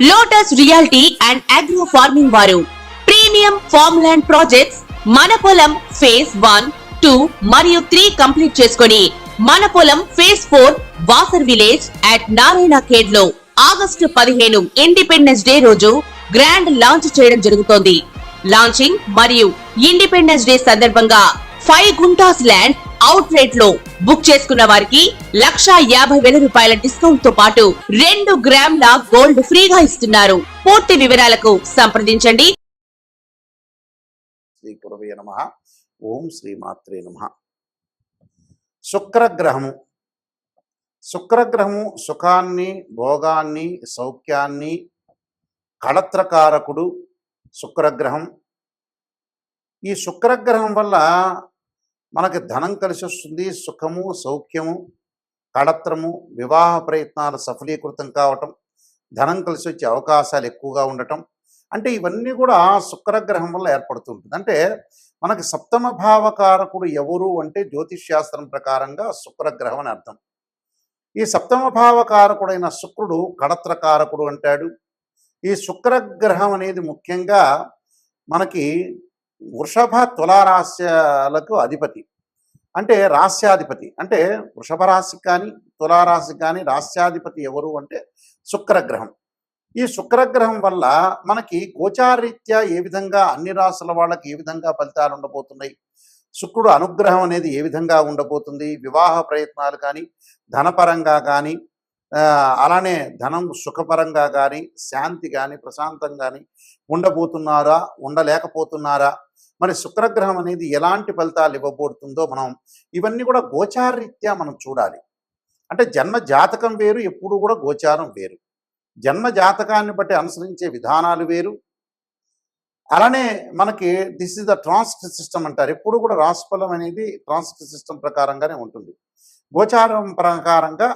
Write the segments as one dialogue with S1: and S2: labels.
S1: Lotus reality and agro farming వారు premium farm land projects మన పొలం ఫేజ్ 1, 2 మరియు 3 కంప్లీట్ చేసుకొని మన పొలం phase 4 Wasar village at Narayana Khed లో ఆగస్టు 15 ఇండిపెండెన్స్ డే రోజు గ్రాండ్ లాంచ్ చేయడం జరుగుతోంది. లాంచింగ్ మరియు ఇండిపెండెన్స్ డే సందర్భంగా 5 గుంటాస్ ల్యాండ్ అవుట్ రేట్ లో బుక్ చేసుకున్న వారికి 1,50,000 రూపాయల డిస్కౌంట్ తో పాటు 2 గ్రాముల గోల్డ్ ఫ్రీగా ఇస్తున్నారు. పూర్తి వివరాలకు సంప్రదించండి.
S2: శ్రీ గురవే నమః. ఓం శ్రీమాత్రే నమః. శుక్రగ్రహము సుఖాన్ని, భోగాన్ని, సౌఖ్యాన్ని కళత్రకారకుడు శుక్రగ్రహం. ఈ శుక్రగ్రహం వల్ల మనకి ధనం కలిసి వస్తుంది. సుఖము, సౌఖ్యము, కళత్రము, వివాహ ప్రయత్నాలు సఫలీకృతం కావటం, ధనం కలిసి వచ్చే అవకాశాలు ఎక్కువగా ఉండటం, అంటే ఇవన్నీ కూడా శుక్రగ్రహం వల్ల ఏర్పడుతుంటుంది. అంటే మనకి సప్తమ భావకారకుడు ఎవరు అంటే జ్యోతిష్ శాస్త్రం ప్రకారంగా శుక్రగ్రహం అని అర్థం. ఈ సప్తమ భావకారకుడైన శుక్రుడు కళత్రకారకుడు అంటాడు. ఈ శుక్రగ్రహం అనేది ముఖ్యంగా మనకి వృషభ తులారాశ్యాలకు అధిపతి, అంటే రాస్యాధిపతి. అంటే వృషభ రాశికి కానీ తులారాశికి కానీ రాస్యాధిపతి ఎవరు అంటే శుక్రగ్రహం. ఈ శుక్రగ్రహం వల్ల మనకి గోచారరీత్యా ఏ విధంగా అన్ని రాశుల వాళ్ళకి ఏ విధంగా ఫలితాలు ఉండబోతున్నాయి, శుక్రుడు అనుగ్రహం అనేది ఏ విధంగా ఉండబోతుంది, వివాహ ప్రయత్నాలు కానీ ధనపరంగా కానీ అలానే ధనం సుఖపరంగా కానీ శాంతి కానీ ప్రశాంతం కానీ ఉండబోతున్నారా, ఉండలేకపోతున్నారా, మరి శుక్రగ్రహం అనేది ఎలాంటి ఫలితాలు ఇవ్వబోతుందో మనం ఇవన్నీ కూడా గోచారరీత్యా మనం చూడాలి. అంటే జన్మ జాతకం వేరు, ఎప్పుడు కూడా గోచారం వేరు. జన్మ జాతకాన్ని బట్టి అనుసరించే విధానాలు వేరు. అలానే మనకి this is the transit system అంటారు. ఎప్పుడు కూడా రాశిఫలం అనేది ట్రాన్సిట్ సిస్టమ్ ప్రకారంగానే ఉంటుంది. గోచారం ప్రకారంగా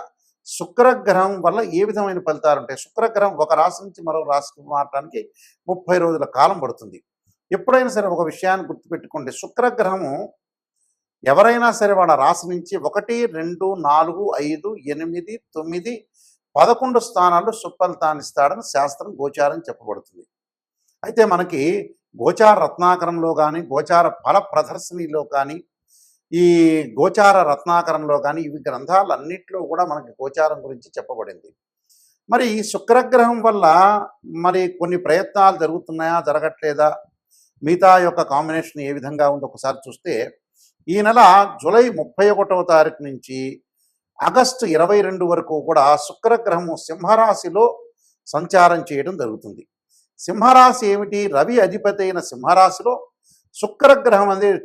S2: శుక్రగ్రహం వల్ల ఏ విధమైన ఫలితాలు ఉంటాయి. శుక్రగ్రహం ఒక రాశి నుంచి మరో రాశికి మారడానికి 30 రోజుల కాలం పడుతుంది. ఎప్పుడైనా సరే ఒక విషయాన్ని గుర్తుపెట్టుకోండి, శుక్రగ్రహము ఎవరైనా సరే వాళ్ళ రాశి నుంచి 1, 2, 4, 5, 8, 9, 11 స్థానాల్లో సుఫలితాన్ని ఇస్తాడని శాస్త్రం గోచారం చెప్పబడుతుంది. అయితే మనకి గోచార రత్నాకరంలో కానీ గోచార ఫల ప్రదర్శనలో కానీ ఈ గోచార రత్నాకరంలో కానీ ఇవి గ్రంథాలన్నింటిలో కూడా మనకి గోచారం గురించి చెప్పబడింది. మరి ఈ శుక్రగ్రహం వల్ల మరి కొన్ని ప్రయత్నాలు జరుగుతున్నాయా, జరగట్లేదా, మిగతా యొక్క కాంబినేషన్ ఏ విధంగా ఉందో ఒకసారి చూస్తే ఈ నెల జూలై 31వ తారీఖు నుంచి ఆగస్టు 22 వరకు కూడా శుక్రగ్రహము సింహరాశిలో సంచారం చేయడం జరుగుతుంది. సింహరాశి ఏమిటి? రవి అధిపతి అయిన సింహరాశిలో శుక్రగ్రహం అనేది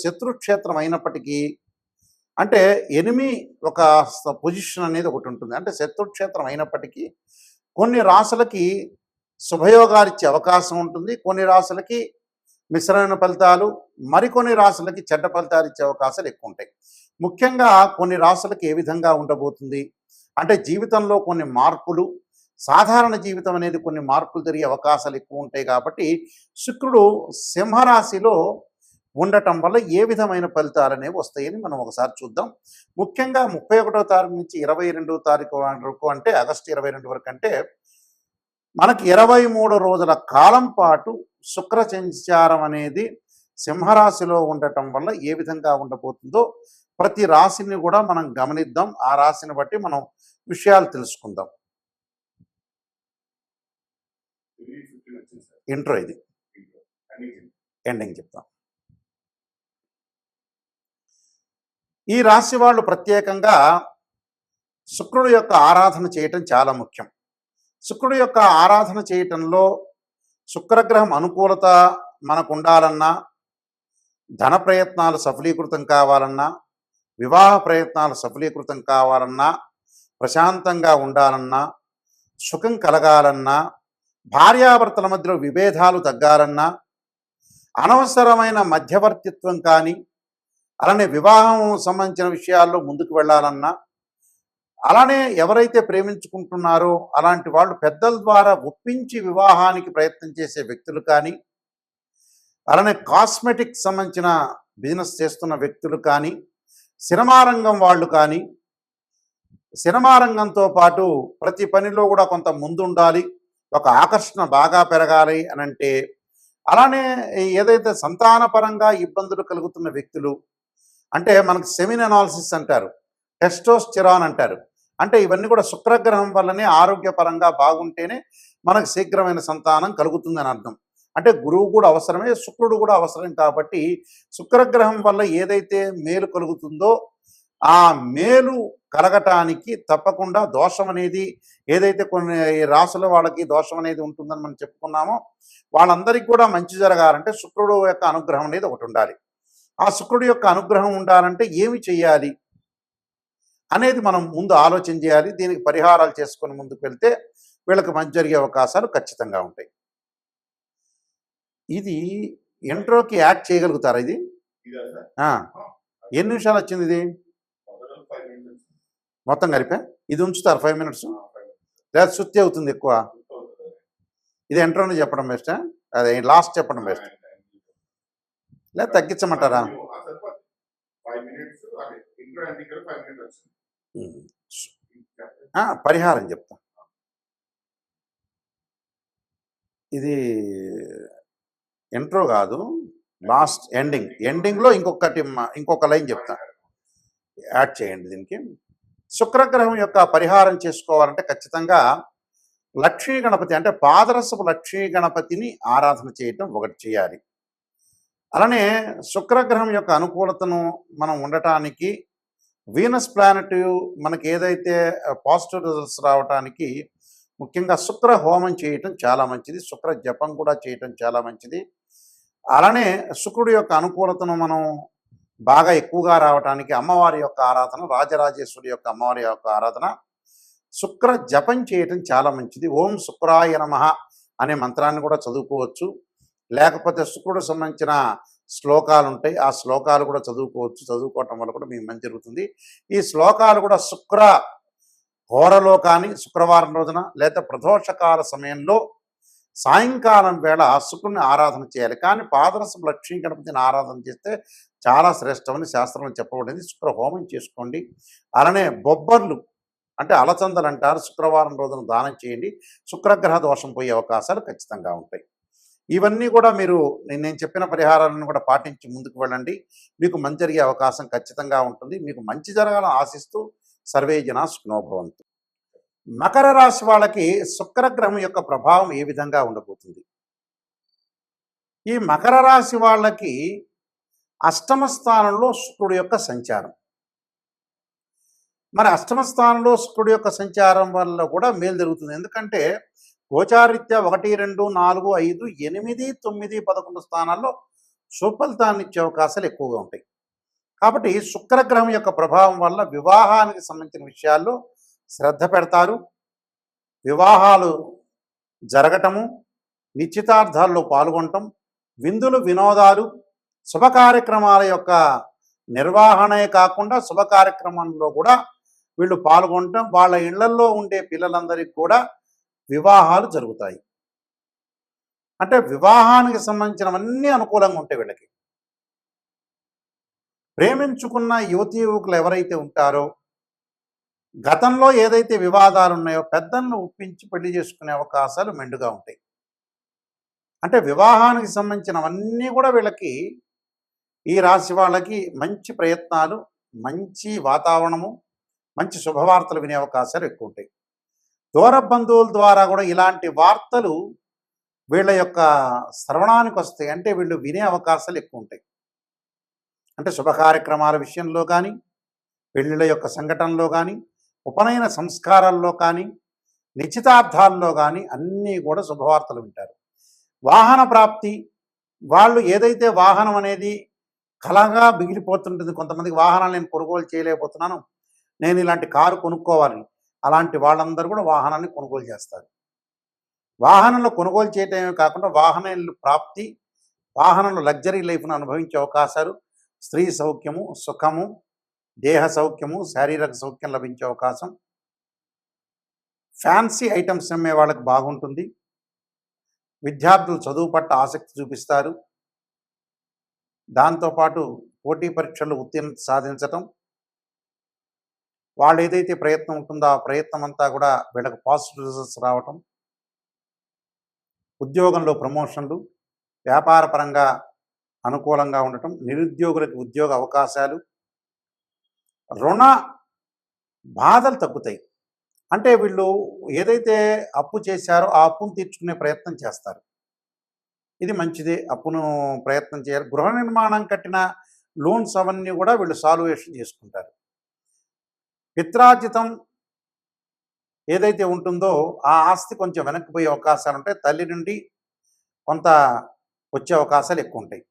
S2: శత్రుక్షేత్రం అయినప్పటికీ, అంటే ఎనిమి ఒక పొజిషన్ అనేది ఒకటి ఉంటుంది. అంటే శత్రుక్షేత్రం అయినప్పటికీ కొన్ని రాశులకి శుభయోగాలు ఇచ్చే అవకాశం ఉంటుంది, కొన్ని రాశులకి మిశ్రమైన ఫలితాలు, మరికొన్ని రాశులకి చెడ్డ ఫలితాలు ఇచ్చే అవకాశాలు ఎక్కువ ఉంటాయి. ముఖ్యంగా కొన్ని రాశులకి ఏ విధంగా ఉండబోతుంది అంటే జీవితంలో కొన్ని మార్పులు, సాధారణ జీవితం అనేది కొన్ని మార్పులు జరిగే అవకాశాలు ఎక్కువ ఉంటాయి. కాబట్టి శుక్రుడు సింహరాశిలో ఉండటం వల్ల ఏ విధమైన ఫలితాలు అనేవి వస్తాయని మనం ఒకసారి చూద్దాం. ముఖ్యంగా 31వ తారీఖు నుంచి 22వ తారీఖు వరకు, అంటే ఆగస్టు 22 వరకు, అంటే మనకి 23 రోజుల కాలం పాటు శుక్ర సంచారం అనేది సింహరాశిలో ఉండటం వల్ల ఏ విధంగా ఉండబోతుందో ప్రతి రాశిని కూడా మనం గమనిద్దాం. ఆ రాశిని బట్టి మనం విషయాలు తెలుసుకుందాం. ఇంట్రో ఇది, ఎండింగ్ చెప్తాం. ఈ రాశి వాళ్ళు ప్రత్యేకంగా శుక్రుడు యొక్క ఆరాధన చేయటం చాలా ముఖ్యం. శుక్రుడు యొక్క ఆరాధన చేయటంలో శుక్రగ్రహం అనుకూలత మనకు ఉండాలన్నా, ధన ప్రయత్నాలు సఫలీకృతం కావాలన్నా, వివాహ ప్రయత్నాలు సఫలీకృతం కావాలన్నా, ప్రశాంతంగా ఉండాలన్నా, సుఖం కలగాలన్నా, భార్యాభర్తల మధ్యలో విభేదాలు తగ్గాలన్నా, అనవసరమైన మధ్యవర్తిత్వం కానీ, అలానే వివాహం సంబంధించిన విషయాల్లో ముందుకు వెళ్ళాలన్నా, అలానే ఎవరైతే ప్రేమించుకుంటున్నారో అలాంటి వాళ్ళు పెద్దల ద్వారా ఒప్పించి వివాహానికి ప్రయత్నం చేసే వ్యక్తులు కానీ, అలానే కాస్మెటిక్స్ సంబంధించిన బిజినెస్ చేస్తున్న వ్యక్తులు కానీ, సినిమా రంగం వాళ్ళు కానీ, సినిమా రంగంతో పాటు ప్రతి పనిలో కూడా కొంత ముందుండాలి, ఒక ఆకర్షణ బాగా పెరగాలి అని అంటే, అలానే ఏదైతే సంతానపరంగా ఇబ్బందులు కలుగుతున్న వ్యక్తులు, అంటే మనకు సెమిన్ అనాలిసిస్ అంటారు, టెస్టోస్టెరాన్ అంటారు. అంటే ఇవన్నీ కూడా శుక్రగ్రహం వల్లనే ఆరోగ్యపరంగా బాగుంటేనే మనకు శీఘ్రమైన సంతానం కలుగుతుందని అర్థం. అంటే గురువు కూడా అవసరమే, శుక్రుడు కూడా అవసరం కాబట్టి శుక్రగ్రహం వల్ల ఏదైతే మేలు కలుగుతుందో ఆ మేలు కలగటానికి తప్పకుండా దోషం అనేది, ఏదైతే కొన్ని రాసుల వాళ్ళకి దోషం అనేది ఉంటుందని మనం చెప్పుకున్నామో, వాళ్ళందరికీ కూడా మంచి జరగాలంటే శుక్రుడు యొక్క అనుగ్రహం అనేది ఒకటి ఉండాలి. ఆ శుక్రుడి యొక్క అనుగ్రహం ఉండాలంటే ఏమి చేయాలి అనేది మనం ముందు ఆలోచన చేయాలి. దీనికి పరిహారాలు చేసుకొని ముందుకు వెళ్తే వీళ్ళకి మంచి జరిగే అవకాశాలు ఖచ్చితంగా ఉంటాయి. ఇది ఇంట్రోకి యాడ్ చేయగలుగుతారా ఇది? ఆ, ఎన్ని నిమిషాలు వచ్చింది ఇది మొత్తం కలిపే? ఇది ఉంచుతారు 5 మినిట్స్ లేదా శుద్ధి అవుతుంది ఎక్కువ? ఇది ఎంట్రోని చెప్పడం బెస్టా, అదే లాస్ట్ చెప్పడం బెస్ట్ లేదా తగ్గించమంటారా? పరిహారం చెప్తా. ఇది ఇంట్రో కాదు, లాస్ట్ ఎండింగ్లో ఇంకొక లైన్ చెప్తా, యాడ్ చేయండి దీనికి. శుక్రగ్రహం యొక్క పరిహారం చేసుకోవాలంటే ఖచ్చితంగా లక్ష్మీ గణపతి అంటే పాదరసపు లక్ష్మీ గణపతిని ఆరాధన చేయటం ఒకటి చేయాలి. అలానే శుక్రగ్రహం యొక్క అనుకూలతను మనం ఉండటానికి వీనస్ ప్లానెట్ మనకి ఏదైతే పాజిటివ్ రిజల్ట్స్ రావడానికి ముఖ్యంగా శుక్ర హోమం చేయటం చాలా మంచిది, శుక్ర జపం కూడా చేయటం చాలా మంచిది. అలానే శుక్రుడి యొక్క అనుకూలతను మనం బాగా ఎక్కువగా రావటానికి అమ్మవారి యొక్క ఆరాధన, రాజరాజేశ్వరి యొక్క అమ్మవారి యొక్క ఆరాధన, శుక్ర జపం చేయటం చాలా మంచిది. ఓం శుక్రాయ నమః అనే మంత్రాన్ని కూడా చదువుకోవచ్చు, లేకపోతే శుక్రుడు సంబంధించిన శ్లోకాలు ఉంటాయి, ఆ శ్లోకాలు కూడా చదువుకోవచ్చు. చదువుకోవటం వల్ల కూడా మీకు మంచి జరుగుతుంది. ఈ శ్లోకాలు కూడా శుక్ర హోరలో కానీ, శుక్రవారం రోజున లేదా ప్రదోషకాల సమయంలో సాయంకాలం వేళ శుక్రుడిని ఆరాధన చేయాలి. కానీ పాదరసపు లక్ష్మీ గణపతిని ఆరాధన చేస్తే చాలా శ్రేష్టమని శాస్త్రంలో చెప్పబడింది. శుక్ర హోమం చేసుకోండి. అలానే బొబ్బర్లు అంటే అలచందలు అంటారు, శుక్రవారం రోజున దానం చేయండి. శుక్రగ్రహ దోషం పోయే అవకాశాలు ఖచ్చితంగా ఉంటాయి. ఇవన్నీ కూడా మీరు నేను చెప్పిన పరిహారాలను కూడా పాటించి ముందుకు వెళ్ళండి, మీకు మంచి జరిగే అవకాశం ఖచ్చితంగా ఉంటుంది. మీకు మంచి జరగాలని ఆశిస్తూ సర్వే జనా సుఖినో భవంతు. మకర రాశి వాళ్ళకి శుక్రగ్రహం యొక్క ప్రభావం ఏ విధంగా ఉండబోతుంది? ఈ మకర రాశి వాళ్ళకి అష్టమ స్థానంలో శుక్రుడు యొక్క సంచారం. మరి అష్టమ స్థానంలో శుక్రుడు యొక్క సంచారం వల్ల కూడా మేలు జరుగుతుంది. ఎందుకంటే గోచారీత్యా 1, 2, 4, 5, 8, 9, 11 స్థానాల్లో సుఫలితాన్ని ఇచ్చే అవకాశాలు ఎక్కువగా ఉంటాయి. కాబట్టి శుక్రగ్రహం యొక్క ప్రభావం వల్ల వివాహానికి సంబంధించిన విషయాల్లో శ్రద్ధ పెడతారు. వివాహాలు జరగటము, నిశ్చితార్థాల్లో పాల్గొనటం, విందులు వినోదాలు, శుభ కార్యక్రమాల యొక్క నిర్వహణే కాకుండా శుభ కార్యక్రమంలో కూడా వీళ్ళు పాల్గొనటం, వాళ్ళ ఇళ్లల్లో ఉండే పిల్లలందరికీ కూడా వివాహాలు జరుగుతాయి. అంటే వివాహానికి సంబంధించినవన్నీ అనుకూలంగా ఉంటాయి వీళ్ళకి. ప్రేమించుకున్న యువతీ యువకులు ఎవరైతే ఉంటారో గతంలో ఏదైతే వివాదాలు ఉన్నాయో పెద్దలను ఒప్పించి పెళ్లి చేసుకునే అవకాశాలు మెండుగా ఉంటాయి. అంటే వివాహానికి సంబంధించినవన్నీ కూడా వీళ్ళకి, ఈ రాశి వాళ్ళకి మంచి ప్రయత్నాలు, మంచి వాతావరణము, మంచి శుభవార్తలు వినే అవకాశాలు ఎక్కువ ఉంటాయి. దూర బంధువుల ద్వారా కూడా ఇలాంటి వార్తలు వీళ్ళ యొక్క శ్రవణానికి వస్తాయి. అంటే వీళ్ళు వినే అవకాశాలు ఎక్కువ ఉంటాయి. అంటే శుభ కార్యక్రమాల విషయంలో కానీ, పెళ్ళిళ్ళ యొక్క సంఘటనలో కానీ, ఉపనయన సంస్కారాల్లో కానీ, నిశ్చితార్థాల్లో కానీ అన్నీ కూడా శుభవార్తలు వింటారు. వాహన ప్రాప్తి, వాళ్ళు ఏదైతే వాహనం అనేది కలగా మిగిలిపోతుంటుంది. కొంతమందికి వాహనాలు నేను కొనుగోలు చేయలేకపోతున్నాను, నేను ఇలాంటి కారు కొనుక్కోవాలి, అలాంటి వాళ్ళందరూ కూడా వాహనాన్ని కొనుగోలు చేస్తారు. వాహనంలో కొనుగోలు చేయటమే కాకుండా వాహనాల ప్రాప్తి, వాహనంలో లగ్జరీ లైఫ్ను అనుభవించే అవకాశాలు, స్త్రీ సౌఖ్యము, సుఖము, దేహ సౌఖ్యము, శారీరక సౌఖ్యం లభించే అవకాశం, ఫ్యాన్సీ ఐటమ్స్ అమ్మే వాళ్ళకి బాగుంటుంది. విద్యార్థులు చదువు పట్ల ఆసక్తి చూపిస్తారు. దాంతోపాటు పోటీ పరీక్షల్లో ఉత్తీర్ణత సాధించటం, వాళ్ళు ఏదైతే ప్రయత్నం ఉంటుందో ఆ ప్రయత్నం అంతా కూడా వీళ్ళకి పాజిటివ్ రిజల్ట్స్ రావటం, ఉద్యోగంలో ప్రమోషన్లు, వ్యాపారపరంగా అనుకూలంగా ఉండటం, నిరుద్యోగులకు ఉద్యోగ అవకాశాలు, రుణ బాధలు తగ్గుతాయి. అంటే వీళ్ళు ఏదైతే అప్పు చేశారో ఆ అప్పును తీర్చుకునే ప్రయత్నం చేస్తారు. ఇది మంచిదే. అప్పును ప్రయత్నం చేయాలి. గృహ నిర్మాణం కట్టిన లోన్స్ అవన్నీ కూడా వీళ్ళు సాల్వేషన్ చేసుకుంటారు. పిత్రార్జితం ఏదైతే ఉంటుందో ఆ ఆస్తి కొంచెం వెనక్కిపోయే అవకాశాలు ఉంటాయి. తల్లి నుండి కొంత వచ్చే అవకాశాలు ఎక్కువ ఉంటాయి.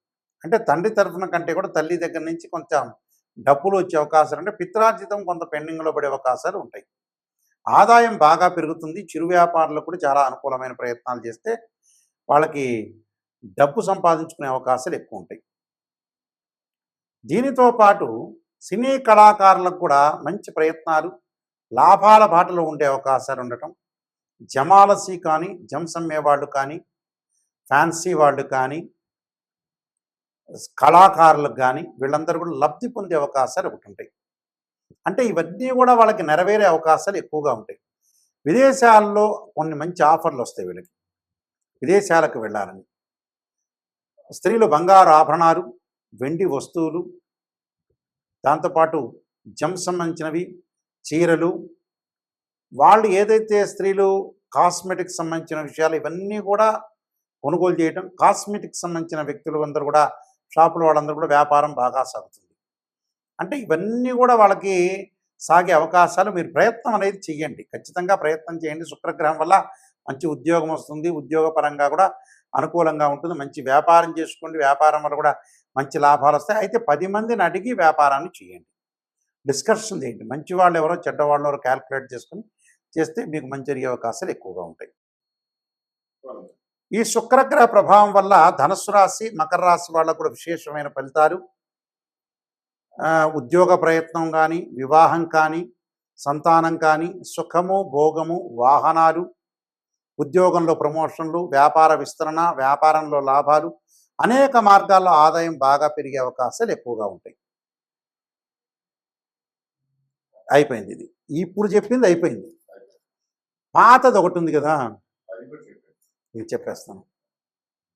S2: అంటే తండ్రి తరఫున కంటే కూడా తల్లి దగ్గర నుంచి కొంచెం డబ్బులు వచ్చే అవకాశాలు ఉంటాయి. పిత్రార్జితం కొంత పెండింగ్లో పడే అవకాశాలు ఉంటాయి. ఆదాయం బాగా పెరుగుతుంది. చిరు వ్యాపారులకు కూడా చాలా అనుకూలమైన ప్రయత్నాలు చేస్తే వాళ్ళకి డబ్బు సంపాదించుకునే అవకాశాలు ఎక్కువ ఉంటాయి. దీనితో పాటు సినీ కళాకారులకు కూడా మంచి ప్రయత్నాలు, లాభాల బాటలో ఉండే అవకాశాలు ఉండటం, జమాలసీ కానీ, జమ్స్ అమ్మేవాళ్ళు కానీ, ఫ్యాన్సీ వాళ్ళు కానీ, కళాకారులకు కానీ వీళ్ళందరూ కూడా లబ్ధి పొందే అవకాశాలు ఒకటి ఉంటాయి. అంటే ఇవన్నీ కూడా వాళ్ళకి నెరవేరే అవకాశాలు ఎక్కువగా ఉంటాయి. విదేశాల్లో కొన్ని మంచి ఆఫర్లు వస్తాయి వీళ్ళకి, విదేశాలకు వెళ్ళాలని. స్త్రీలు బంగారు ఆభరణాలు, వెండి వస్తువులు, దాంతోపాటు జమ్స్ సంబంధించినవి, చీరలు, వాళ్ళు ఏదైతే స్త్రీలు కాస్మెటిక్స్ సంబంధించిన విషయాలు ఇవన్నీ కూడా కొనుగోలు చేయడం, కాస్మెటిక్స్ సంబంధించిన వ్యక్తులు అందరూ కూడా షాపుల వాళ్ళందరూ కూడా వ్యాపారం బాగా సాగుతుంది. అంటే ఇవన్నీ కూడా వాళ్ళకి సాగే అవకాశాలు, మీరు ప్రయత్నం అనేది చెయ్యండి. ఖచ్చితంగా ప్రయత్నం చేయండి. శుక్రగ్రహం వల్ల మంచి ఉద్యోగం వస్తుంది. ఉద్యోగపరంగా కూడా అనుకూలంగా ఉంటుంది. మంచి వ్యాపారం చేసుకోండి. వ్యాపారం వల్ల కూడా మంచి లాభాలు వస్తాయి. అయితే 10 మందిని అడిగి వ్యాపారాన్ని చేయండి. డిస్కషన్ చేయండి. మంచి వాళ్ళు ఎవరో చెడ్డవాళ్ళు ఎవరో క్యాల్కులేట్ చేసుకొని చేస్తే మీకు మంచి జరిగే అవకాశాలు ఎక్కువగా ఉంటాయి. ఈ శుక్రగ్రహ ప్రభావం వల్ల ధనుస్సు రాశి, మకర రాశి వాళ్ళకు కూడా విశేషమైన ఫలితాలు. ఉద్యోగ ప్రయత్నం కానీ, వివాహం కానీ, సంతానం కానీ, సుఖము, భోగము, వాహనాలు, ఉద్యోగంలో ప్రమోషన్లు, వ్యాపార విస్తరణ, వ్యాపారంలో లాభాలు, అనేక మార్గాల్లో ఆదాయం బాగా పెరిగే అవకాశాలు ఎక్కువగా ఉంటాయి. అయిపోయింది ఇది. ఇప్పుడు చెప్పింది అయిపోయింది. పాతది ఒకటి ఉంది కదా, ఇది చెప్పేస్తాను.